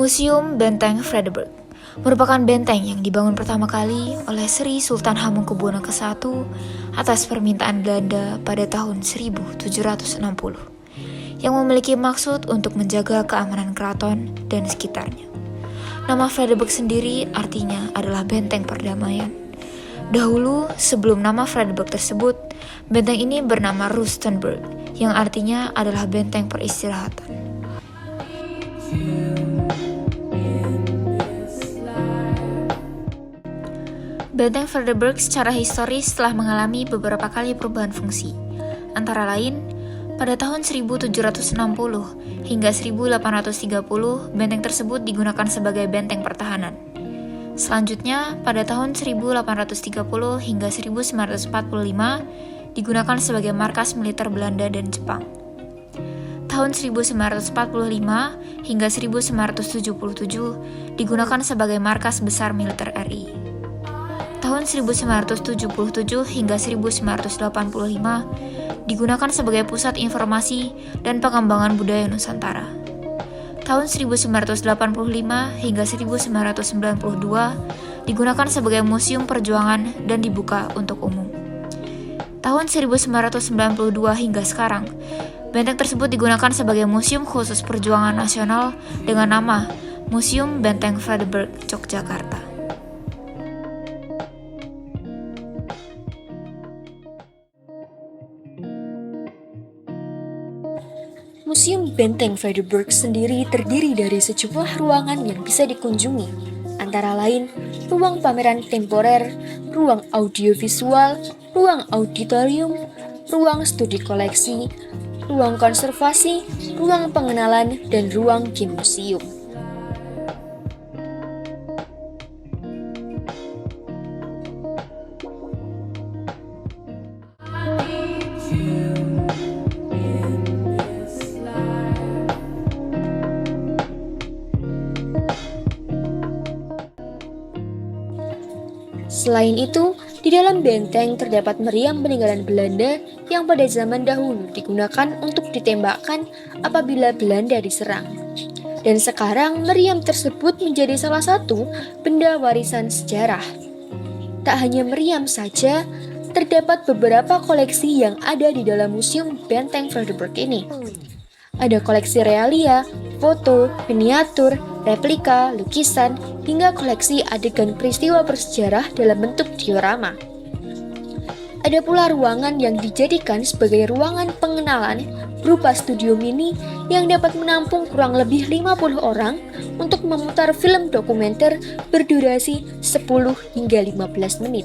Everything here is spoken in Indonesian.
Museum Benteng Vredenburg merupakan benteng yang dibangun pertama kali oleh Sri Sultan Hamengkubuwono ke-1 atas permintaan Belanda pada tahun 1760, yang memiliki maksud untuk menjaga keamanan keraton dan sekitarnya. Nama Vredenburg sendiri artinya adalah benteng perdamaian. Dahulu, sebelum nama Vredenburg tersebut, benteng ini bernama Rustenburg, yang artinya adalah benteng peristirahatan. Benteng Vredenburg secara historis telah mengalami beberapa kali perubahan fungsi. Antara lain, pada tahun 1760 hingga 1830, benteng tersebut digunakan sebagai benteng pertahanan. Selanjutnya, pada tahun 1830 hingga 1945, digunakan sebagai markas militer Belanda dan Jepang. Tahun 1945 hingga 1977, digunakan sebagai markas besar militer RI. Tahun 1977 hingga 1985 digunakan sebagai pusat informasi dan pengembangan budaya Nusantara. Tahun 1985 hingga 1992 digunakan sebagai museum perjuangan dan dibuka untuk umum. Tahun 1992 hingga sekarang, benteng tersebut digunakan sebagai museum khusus perjuangan nasional dengan nama Museum Benteng Vredenburg, Yogyakarta. Museum Benteng Vredenburg sendiri terdiri dari sejumlah ruangan yang bisa dikunjungi, antara lain ruang pameran temporer, ruang audiovisual, ruang auditorium, ruang studi koleksi, ruang konservasi, ruang pengenalan, dan ruang game museum. Selain itu, di dalam benteng terdapat meriam peninggalan Belanda yang pada zaman dahulu digunakan untuk ditembakkan apabila Belanda diserang. Dan sekarang meriam tersebut menjadi salah satu benda warisan sejarah. Tak hanya meriam saja, terdapat beberapa koleksi yang ada di dalam Museum Benteng Vredenburg ini. Ada koleksi realia, foto, miniatur, replika, lukisan, hingga koleksi adegan peristiwa bersejarah dalam bentuk diorama. Ada pula ruangan yang dijadikan sebagai ruangan pengenalan berupa studio mini yang dapat menampung kurang lebih 50 orang untuk memutar film dokumenter berdurasi 10 hingga 15 menit.